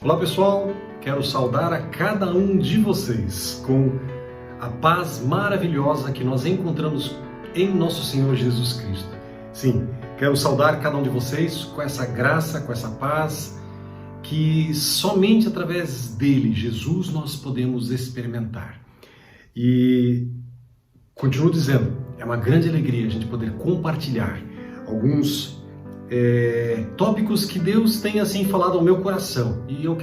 Olá pessoal, quero saudar a cada um de vocês com a paz maravilhosa que nós encontramos em nosso Senhor Jesus Cristo. Sim, quero saudar cada um de vocês com essa graça, com essa paz que somente através dele, Jesus, nós podemos experimentar. E continuo dizendo, é uma grande alegria a gente poder compartilhar alguns tópicos que Deus tem assim falado ao meu coração, e eu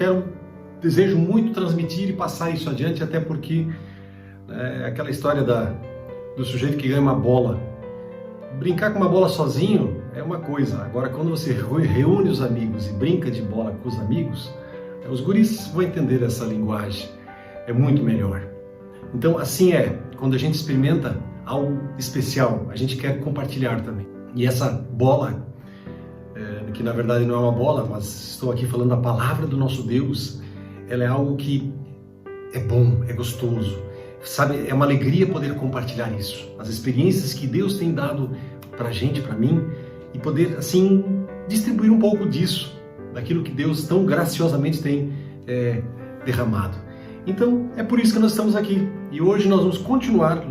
desejo muito transmitir e passar isso adiante, até porque aquela história do sujeito que ganha uma bola, brincar com uma bola sozinho é uma coisa, agora quando você reúne os amigos e brinca de bola com os amigos, os guris vão entender essa linguagem, é muito melhor. Então assim quando a gente experimenta algo especial, a gente quer compartilhar também, e essa bola, que na verdade não é uma bola, mas estou aqui falando da palavra do nosso Deus, ela é algo que é bom, é gostoso, sabe? É uma alegria poder compartilhar isso, as experiências que Deus tem dado pra gente, pra mim, e poder assim distribuir um pouco disso, daquilo que Deus tão graciosamente tem derramado. Então é por isso que nós estamos aqui, e hoje nós vamos continuar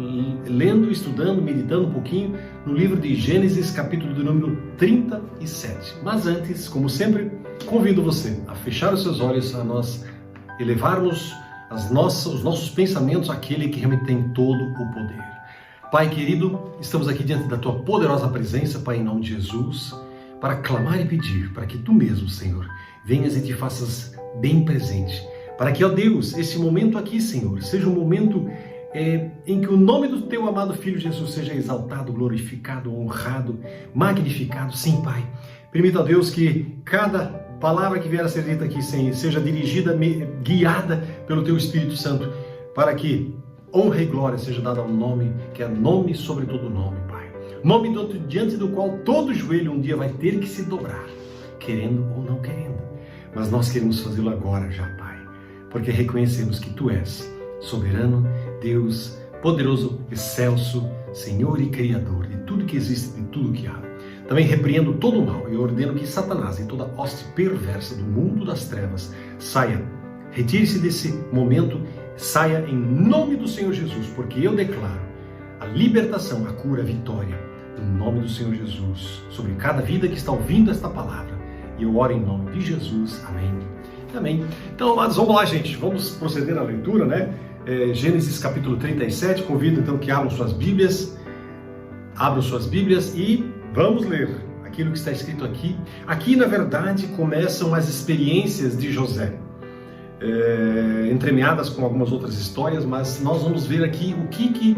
lendo, estudando, meditando um pouquinho no livro de Gênesis, capítulo do número 37. Mas antes, como sempre, convido você a fechar os seus olhos, a nós elevarmos os nossos pensamentos àquele que realmente tem todo o poder. Pai querido, estamos aqui diante da Tua poderosa presença, Pai, em nome de Jesus, para clamar e pedir para que Tu mesmo, Senhor, venhas e te faças bem presente, para que, ó Deus, esse momento aqui, Senhor, seja um momento em que o nome do Teu amado Filho Jesus seja exaltado, glorificado, honrado, magnificado. Sim, Pai. Permita, ó Deus, que cada palavra que vier a ser dita aqui, Senhor, seja dirigida, guiada pelo Teu Espírito Santo, para que honra e glória seja dada ao nome, que é nome sobre todo nome, Pai. Nome diante do qual todo joelho um dia vai ter que se dobrar, querendo ou não querendo. Mas nós queremos fazê-lo agora já, Pai, porque reconhecemos que Tu és soberano, Deus, poderoso, excelso, Senhor e Criador de tudo que existe, de tudo que há. Também repreendo todo o mal e ordeno que Satanás e toda hoste perversa do mundo das trevas saia, retire-se desse momento, saia em nome do Senhor Jesus, porque eu declaro a libertação, a cura, a vitória, no nome do Senhor Jesus, sobre cada vida que está ouvindo esta palavra. E eu oro em nome de Jesus. Amém. Amém. Então, mas vamos lá, gente. Vamos proceder à leitura, né? Gênesis capítulo 37. Convido então que abram suas Bíblias e vamos ler aquilo que está escrito aqui. Aqui, na verdade, começam as experiências de José, entremeadas com algumas outras histórias, mas nós vamos ver aqui o que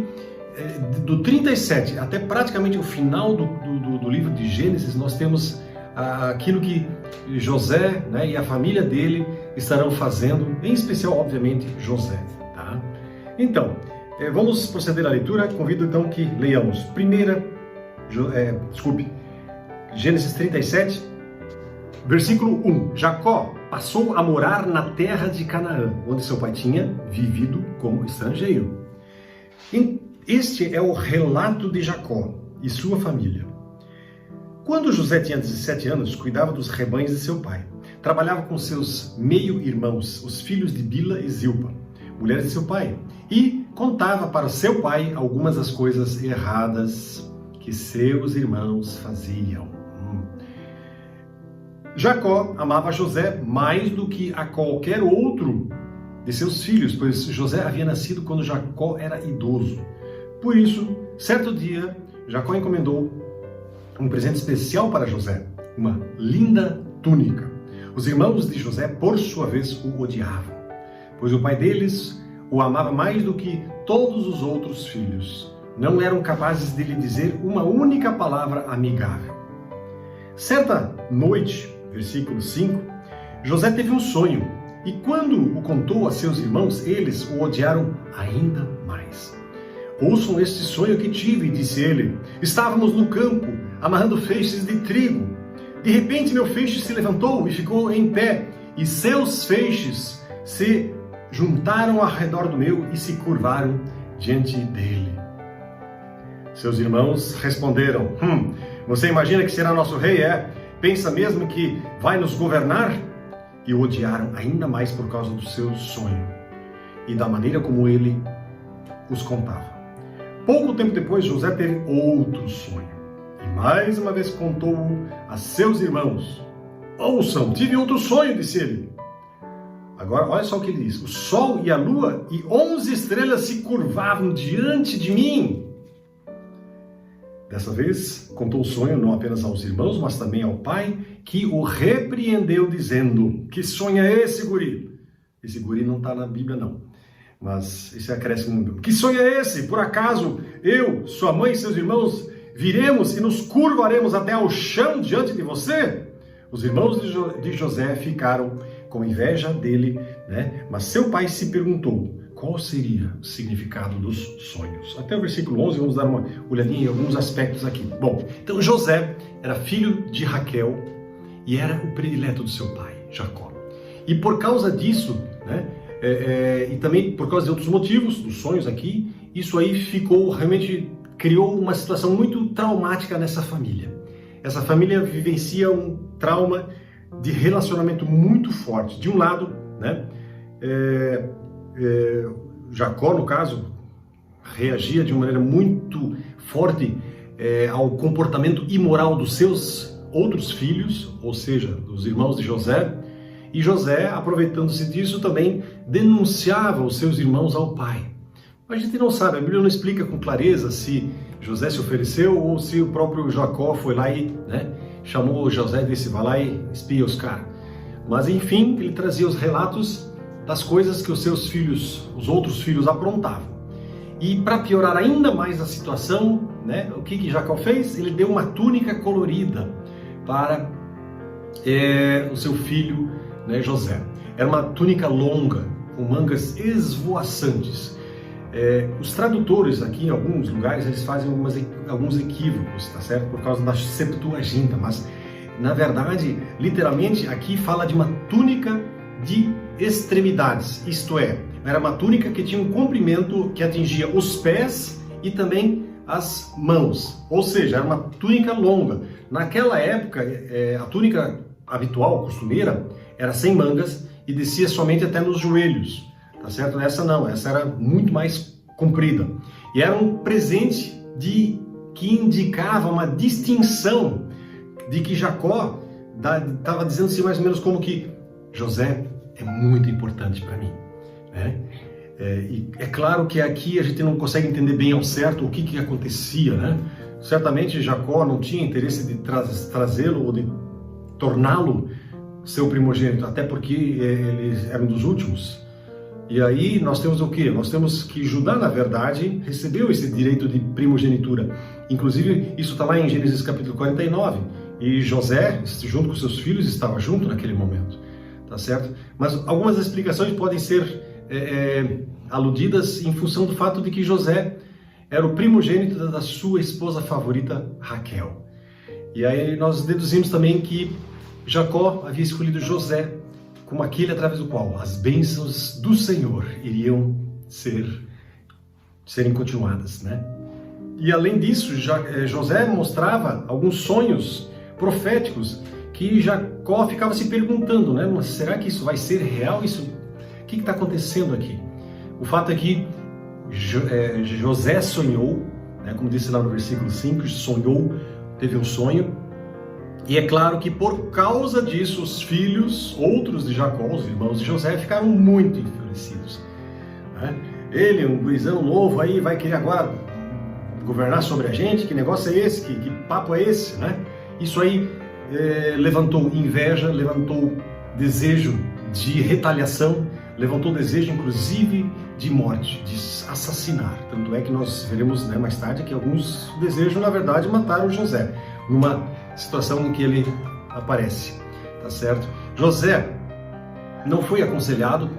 do 37 até praticamente o final do livro de Gênesis, nós temos aquilo que José, né, e a família dele estarão fazendo, em especial, obviamente, José. Tá? Então, vamos proceder à leitura. Convido então que leiamos Gênesis 37, versículo 1. Jacó passou a morar na terra de Canaã, onde seu pai tinha vivido como estrangeiro. Este é o relato de Jacó e sua família. Quando José tinha 17 anos, cuidava dos rebanhos de seu pai. Trabalhava com seus meio-irmãos, os filhos de Bila e Zilpa, mulheres de seu pai, e contava para seu pai algumas das coisas erradas que seus irmãos faziam. Jacó amava José mais do que a qualquer outro de seus filhos, pois José havia nascido quando Jacó era idoso. Por isso, certo dia, Jacó encomendou um presente especial para José, uma linda túnica. Os irmãos de José, por sua vez, o odiavam, pois o pai deles o amava mais do que todos os outros filhos. Não eram capazes de lhe dizer uma única palavra amigável. Certa noite, versículo 5, José teve um sonho, e quando o contou a seus irmãos, eles o odiaram ainda mais. Ouçam este sonho que tive, disse ele. Estávamos no campo, amarrando feixes de trigo. De repente meu feixe se levantou e ficou em pé, e seus feixes se juntaram ao redor do meu e se curvaram diante dele. Seus irmãos responderam: Você imagina que será nosso rei, é? Pensa mesmo que vai nos governar? e o odiaram ainda mais por causa do seu sonho e da maneira como ele os contava. Pouco tempo depois, José teve outro sonho e mais uma vez contou-o a seus irmãos. Ouçam, tive outro sonho, disse ele. Agora, olha só o que ele diz. O sol e a lua e 11 estrelas se curvavam diante de mim. Dessa vez, contou o sonho não apenas aos irmãos, mas também ao pai, que o repreendeu, dizendo: que sonho é esse, guri? Esse guri não está na Bíblia, não. Mas esse acréscimo. Que sonho é esse? Por acaso eu, sua mãe e seus irmãos viremos e nos curvaremos até ao chão diante de você? Os irmãos de José ficaram com inveja dele, né? Mas seu pai se perguntou qual seria o significado dos sonhos. Até o versículo 11, vamos dar uma olhadinha em alguns aspectos aqui. Bom, então José era filho de Raquel e era o predileto do seu pai, Jacó. E por causa disso, né? E também por causa de outros motivos, dos sonhos aqui, isso aí realmente criou uma situação muito traumática nessa família. Essa família vivencia um trauma de relacionamento muito forte. De um lado, né, Jacó, no caso, reagia de uma maneira muito forte ao comportamento imoral dos seus outros filhos, ou seja, dos irmãos de José. E José, aproveitando-se disso, também denunciava os seus irmãos ao pai. A gente não sabe, a Bíblia não explica com clareza se José se ofereceu ou se o próprio Jacó foi lá e, né, chamou José e disse: vai lá e espia os caras. Mas enfim, ele trazia os relatos das coisas que os seus filhos, os outros filhos, aprontavam. E para piorar ainda mais a situação, né, o que Jacó fez? Ele deu uma túnica colorida para o seu filho, né, José. Era uma túnica longa, com mangas esvoaçantes. Os tradutores aqui em alguns lugares eles fazem alguns equívocos, tá certo? Por causa da Septuaginta, mas na verdade, literalmente aqui fala de uma túnica de extremidades, isto é, era uma túnica que tinha um comprimento que atingia os pés e também as mãos, ou seja, era uma túnica longa. Naquela época, a túnica habitual, costumeira, era sem mangas e descia somente até nos joelhos. Tá certo? Essa não, essa era muito mais comprida. E era um presente que indicava uma distinção de que Jacó estava dizendo assim mais ou menos como que José é muito importante para mim, né? E é claro que aqui a gente não consegue entender bem ao certo o que acontecia, né? Certamente Jacó não tinha interesse de trazê-lo ou de torná-lo seu primogênito, até porque eles eram dos últimos. E aí nós temos o quê? Nós temos que Judá, na verdade, recebeu esse direito de primogenitura. Inclusive, isso está lá em Gênesis capítulo 49. E José, junto com seus filhos, estava junto naquele momento. Tá certo? Mas algumas explicações podem ser aludidas em função do fato de que José era o primogênito da sua esposa favorita, Raquel. E aí nós deduzimos também que Jacó havia escolhido José como aquele através do qual as bênçãos do Senhor iriam serem continuadas, né? E além disso, José mostrava alguns sonhos proféticos que Jacó ficava se perguntando, né? Mas será que isso vai ser real? O que está acontecendo aqui? O fato é que José sonhou, né? Como disse lá no versículo 5, sonhou, teve um sonho. E é claro que por causa disso, os filhos, outros de Jacó, os irmãos de José, ficaram muito enfurecidos, né? Ele, um gurizão novo, aí vai querer agora governar sobre a gente? Que negócio é esse? Que papo é esse, né? Isso aí levantou inveja, levantou desejo de retaliação, levantou desejo, inclusive, de morte, de assassinar. Tanto é que nós veremos, né, mais tarde que alguns desejam, na verdade, matar o José, numa situação em que ele aparece, tá certo? José não foi aconselhado,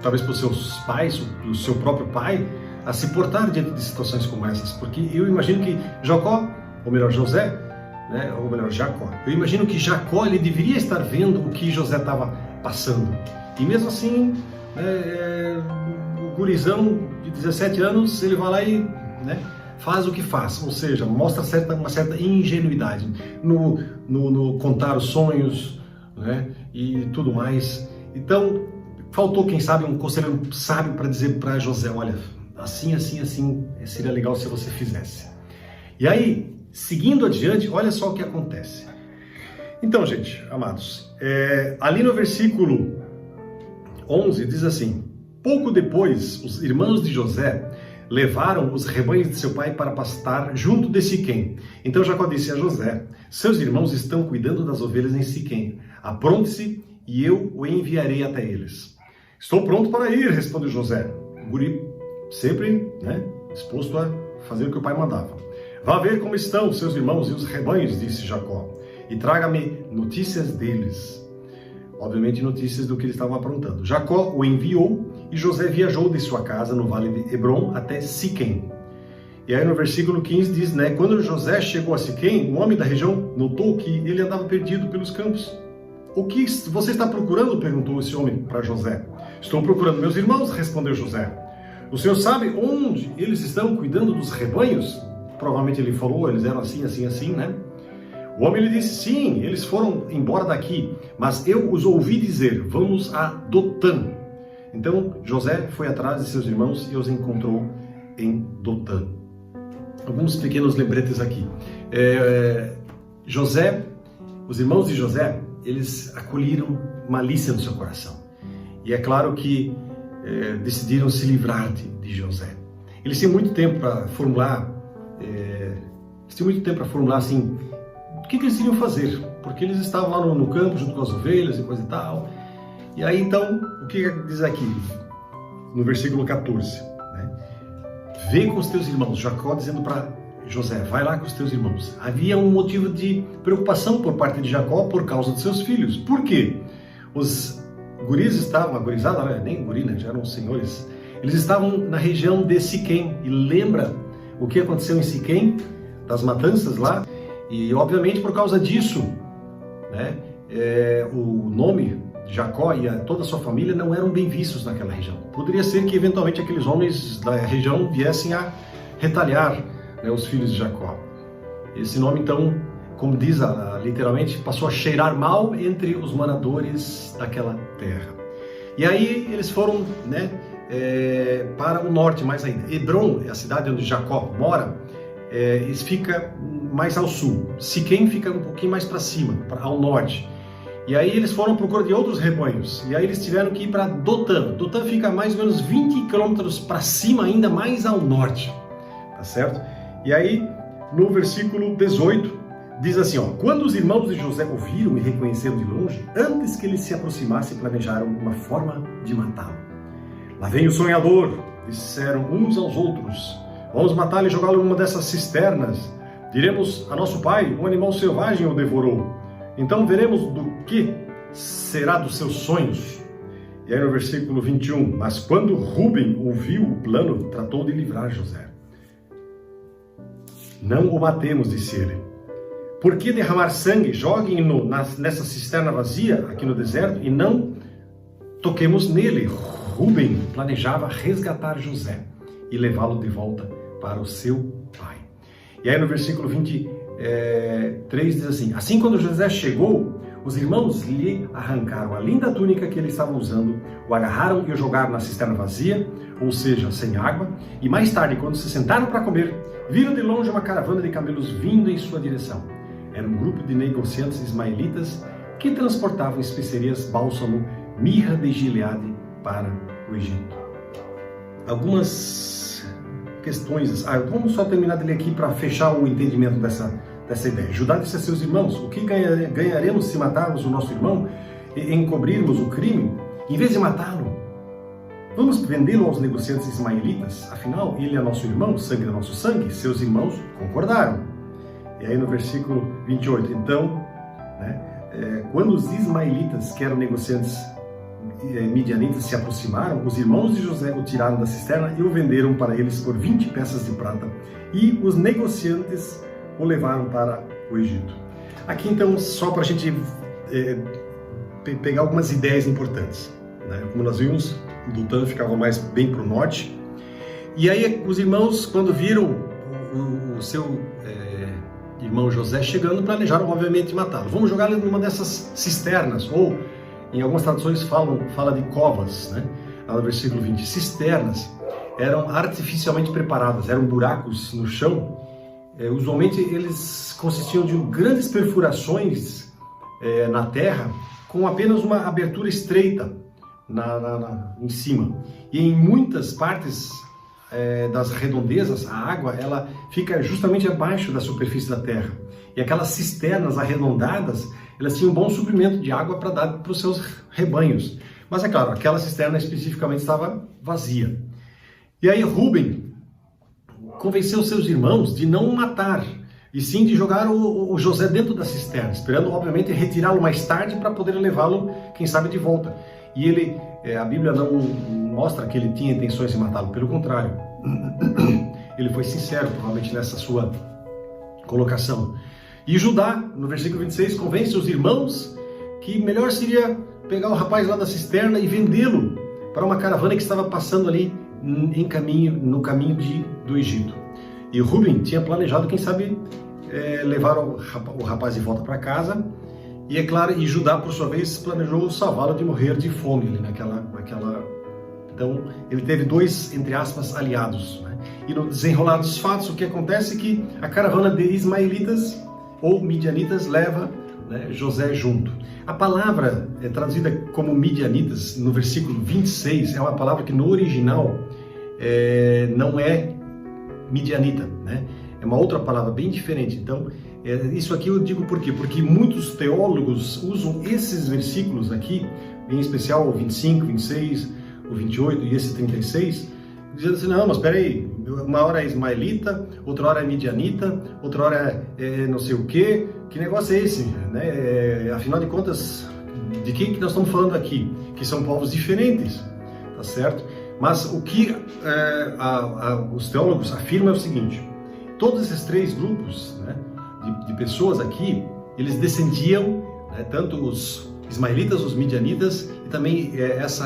talvez por seus pais, pelo seu próprio pai, a se portar diante de situações como essas, porque eu imagino que Jacó, ou melhor, José, né, ou melhor, Jacó, eu imagino que Jacó ele deveria estar vendo o que José estava passando, e mesmo assim, o gurizão de 17 anos, ele vai lá e, né, faz o que faz, ou seja, mostra uma certa ingenuidade no contar os sonhos, né, e tudo mais. Então, faltou, quem sabe, um conselheiro sábio para dizer para José, olha, assim, seria legal se você fizesse. E aí, seguindo adiante, olha só o que acontece. Então, gente, amados, ali no versículo 11 diz assim: pouco depois, os irmãos de José levaram os rebanhos de seu pai para pastar junto de Siquém. Então Jacó disse a José: seus irmãos estão cuidando das ovelhas em Siquém. Apronte-se e eu o enviarei até eles. Estou pronto para ir, respondeu José. O guri sempre, disposto a fazer o que o pai mandava. Vá ver como estão seus irmãos e os rebanhos, disse Jacó, e traga-me notícias deles. Obviamente, notícias do que eles estavam aprontando. Jacó o enviou e José viajou de sua casa no vale de Hebrom até Siquém. E aí no versículo 15 diz, quando José chegou a Siquém, um homem da região notou que ele andava perdido pelos campos. O que você está procurando? Perguntou esse homem para José. Estou procurando meus irmãos, respondeu José. O senhor sabe onde eles estão cuidando dos rebanhos? Provavelmente ele falou, eles eram assim, né? O homem lhe disse, sim, eles foram embora daqui, mas eu os ouvi dizer, vamos a Dotã. Então José foi atrás de seus irmãos e os encontrou em Dotã. Alguns pequenos lembretes aqui. Os irmãos de José, eles acolheram malícia no seu coração. E é claro que decidiram se livrar de José. Eles tinham muito tempo para formular, assim, o que eles iriam fazer, porque eles estavam lá no campo junto com as ovelhas e coisa e tal. E aí então, o que diz aqui no versículo 14? Vê com os teus irmãos, Jacó dizendo para José, vai lá com os teus irmãos. Havia um motivo de preocupação por parte de Jacó por causa dos seus filhos. Por quê? Os guris estavam, a gurizada, nem guri, já eram senhores, eles estavam na região de Siquém. E lembra o que aconteceu em Siquém, das matanças lá? E obviamente por causa disso, o nome de Jacó e toda a sua família não eram bem vistos naquela região. Poderia ser que eventualmente aqueles homens da região viessem a retalhar os filhos de Jacó. Esse nome então, como diz literalmente, passou a cheirar mal entre os moradores daquela terra. E aí eles foram para o norte mais ainda. Hebrom é a cidade onde Jacó mora, fica mais ao sul. Siquém fica um pouquinho mais para cima, ao norte. E aí eles foram à procura de outros rebanhos. E aí eles tiveram que ir para Dotã. Dotã fica mais ou menos 20 quilômetros para cima, ainda mais ao norte. Tá certo? E aí, no versículo 18, diz assim, quando os irmãos de José ouviram e reconheceram de longe, antes que ele se aproximasse, planejaram uma forma de matá-lo. Lá vem o sonhador, disseram uns aos outros. Vamos matá-lo e jogá-lo em uma dessas cisternas. Diremos a nosso pai, um animal selvagem o devorou. Então veremos do que será dos seus sonhos. E aí no versículo 21, mas quando Rúben ouviu o plano, tratou de livrar José. Não o matemos, disse ele. Por que derramar sangue? Joguem-no nessa cisterna vazia, aqui no deserto, e não toquemos nele. Rúben planejava resgatar José e levá-lo de volta para o seu pai. E aí no versículo 23 diz assim, assim quando José chegou, os irmãos lhe arrancaram a linda túnica que ele estava usando, o agarraram e o jogaram na cisterna vazia, ou seja, sem água, e mais tarde, quando se sentaram para comer, viram de longe uma caravana de camelos vindo em sua direção. Era um grupo de negociantes ismaelitas que transportavam especiarias, bálsamo, mirra de Gileade para o Egito. Algumas questões, vamos só terminar de ler aqui para fechar o entendimento dessa ideia. Judá disse a seus irmãos, o que ganharemos se matarmos o nosso irmão e encobrirmos o crime? Em vez de matá-lo, vamos vendê-lo aos negociantes ismaelitas? Afinal, ele é nosso irmão, sangue é nosso sangue. Seus irmãos concordaram. E aí no versículo 28, então, quando os ismaelitas, que eram negociantes midianitas, se aproximaram, os irmãos de José o tiraram da cisterna e o venderam para eles por 20 peças de prata. E os negociantes o levaram para o Egito. Aqui então, só para a gente pegar algumas ideias importantes. Como nós vimos, Dotã ficava mais bem para o norte. E aí os irmãos, quando viram o seu irmão José chegando, planejaram obviamente matá-lo. Vamos jogar ele numa dessas cisternas, ou em algumas traduções fala de covas, né? Lá no versículo 20. Cisternas eram artificialmente preparadas, eram buracos no chão. Usualmente eles consistiam de grandes perfurações na terra, com apenas uma abertura estreita em cima. E em muitas partes das redondezas, a água ela fica justamente abaixo da superfície da terra. E aquelas cisternas arredondadas, elas tinham um bom suprimento de água para dar para os seus rebanhos. Mas é claro, aquela cisterna especificamente estava vazia. E aí Rúben convenceu seus irmãos de não matar, e sim de jogar o José dentro da cisterna, esperando obviamente retirá-lo mais tarde para poder levá-lo, quem sabe, de volta. E ele, a Bíblia não mostra que ele tinha intenções de matá-lo, pelo contrário. Ele foi sincero, provavelmente, nessa sua colocação. E Judá, no versículo 26, convence os irmãos que melhor seria pegar o rapaz lá da cisterna e vendê-lo para uma caravana que estava passando ali no caminho do Egito. E Rúben tinha planejado, quem sabe, levar o rapaz de volta para casa. E é claro, e Judá, por sua vez, planejou salvá-lo de morrer de fome ali naquela. Então, ele teve dois, entre aspas, aliados, né? E no desenrolar dos fatos, o que acontece é que a caravana de ismaelitas ou midianitas leva, né, José junto. A palavra traduzida como midianitas, no versículo 26, é uma palavra que no original não é midianita, né? É uma outra palavra bem diferente. Então, isso aqui eu digo por quê? Porque muitos teólogos usam esses versículos aqui, em especial o 25, 26, o 28 e esse 36, dizendo assim, não, mas espera aí, uma hora é ismaelita, outra hora é midianita, outra hora é não sei o quê, que negócio é esse? Né? Afinal de contas, de quem que nós estamos falando aqui? Que são povos diferentes, tá certo? Mas o que os teólogos afirmam é o seguinte: todos esses três grupos, né, de pessoas aqui, eles descendiam, né, tanto os ismaelitas, os midianitas e também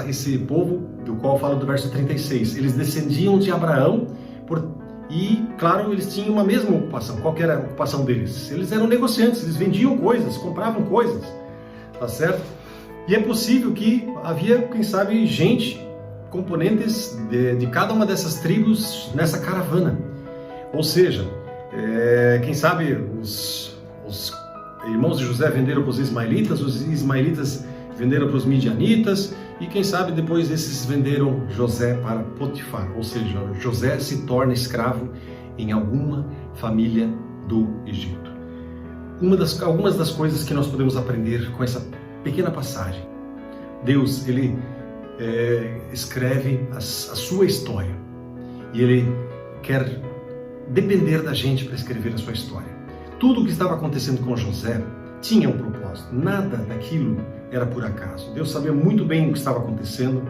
esse povo do qual fala do verso 36. Eles descendiam de Abraão e, claro, eles tinham uma mesma ocupação. Qual que era a ocupação deles? Eles eram negociantes, eles vendiam coisas, compravam coisas, tá certo? E é possível que havia, quem sabe, componentes de cada uma dessas tribos nessa caravana. Ou seja, quem sabe os irmãos de José venderam para os ismaelitas venderam para os midianitas, e quem sabe depois esses venderam José para Potifar. Ou seja, José se torna escravo em alguma família do Egito. Algumas das coisas que nós podemos aprender com essa pequena passagem: Deus, ele escreve a sua história, e ele quer depender da gente para escrever a sua história. Tudo o que estava acontecendo com José tinha um propósito, nada daquilo era por acaso. Deus sabia muito bem o que estava acontecendo,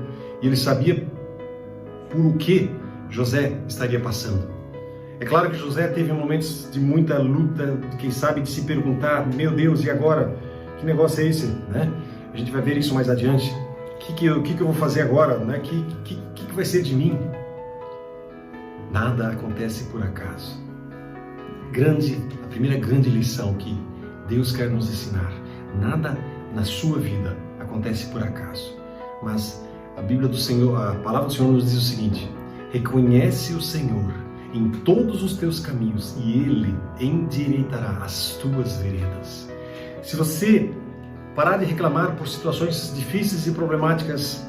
e ele sabia por o que José estaria passando. É claro que José teve momentos de muita luta, quem sabe de se perguntar, meu Deus, e agora? Que negócio é esse? Né? A gente vai ver isso mais adiante. O que eu vou fazer agora? Né? Que vai ser de mim? Nada acontece por acaso. A primeira grande lição que Deus quer nos ensinar: nada na sua vida acontece por acaso. Mas a Bíblia do Senhor, a palavra do Senhor nos diz o seguinte: reconhece o Senhor em todos os teus caminhos e Ele endireitará as tuas veredas. Se você parar de reclamar por situações difíceis e problemáticas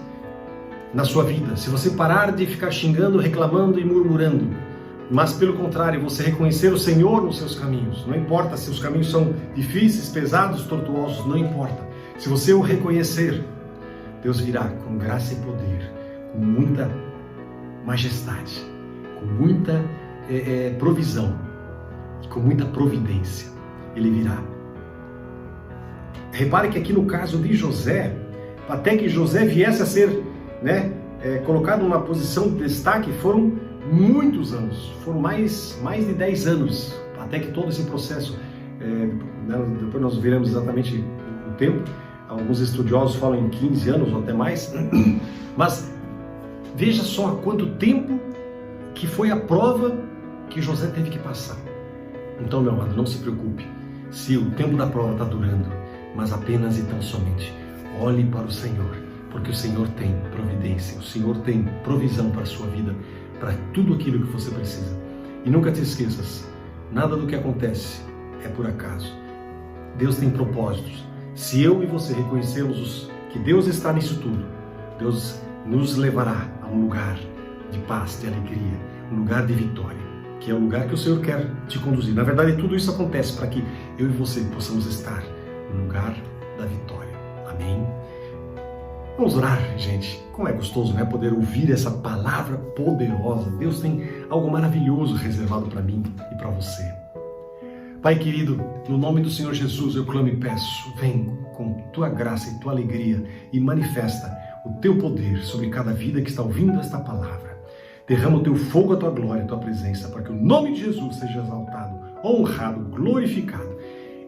na sua vida, se você parar de ficar xingando, reclamando e murmurando, mas pelo contrário, você reconhecer o Senhor nos seus caminhos, não importa se os caminhos são difíceis, pesados, tortuosos, não importa. Se você o reconhecer, Deus virá com graça e poder, com muita majestade, com muita provisão, com muita providência. Ele virá. Repare que aqui no caso de José, até que José viesse a ser, colocado numa posição de destaque, foram muitos anos, foram mais de 10 anos, até que todo esse processo, depois nós veremos exatamente o tempo, alguns estudiosos falam em 15 anos ou até mais, mas veja só quanto tempo que foi a prova que José teve que passar. Então, meu amado, não se preocupe se o tempo da prova está durando, mas apenas e tão somente olhe para o Senhor, porque o Senhor tem providência, o Senhor tem provisão para a sua vida, para tudo aquilo que você precisa. E nunca te esqueças, nada do que acontece é por acaso. Deus tem propósitos. Se eu e você reconhecermos que Deus está nisso tudo, Deus nos levará a um lugar de paz, de alegria, um lugar de vitória, que é o lugar que o Senhor quer te conduzir. Na verdade, tudo isso acontece para que eu e você possamos estar no lugar da vitória. Amém? Vamos orar, gente. Como é gostoso, né? Poder ouvir essa palavra poderosa. Deus tem algo maravilhoso reservado para mim e para você. Pai querido, no nome do Senhor Jesus, eu clamo e peço, vem com tua graça e tua alegria e manifesta o teu poder sobre cada vida que está ouvindo esta palavra. Derrama o teu fogo, a tua glória, a tua presença, para que o nome de Jesus seja exaltado, honrado, glorificado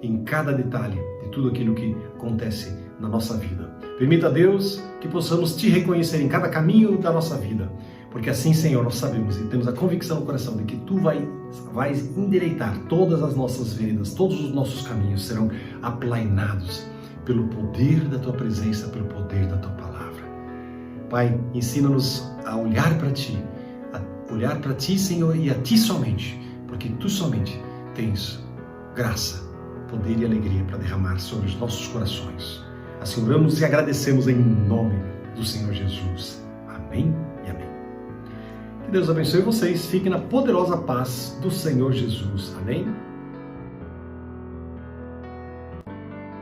em cada detalhe de tudo aquilo que acontece na nossa vida. Permita, Deus, que possamos te reconhecer em cada caminho da nossa vida, porque assim, Senhor, nós sabemos e temos a convicção no coração de que Tu vais endireitar todas as nossas veredas, todos os nossos caminhos serão aplainados pelo poder da Tua presença, pelo poder da Tua palavra. Pai, ensina-nos a olhar para Ti, Senhor, e a Ti somente, porque Tu somente tens graça, poder e alegria para derramar sobre os nossos corações. Assim oramos e agradecemos em nome do Senhor Jesus. Amém e amém. Que Deus abençoe vocês. Fiquem na poderosa paz do Senhor Jesus. Amém.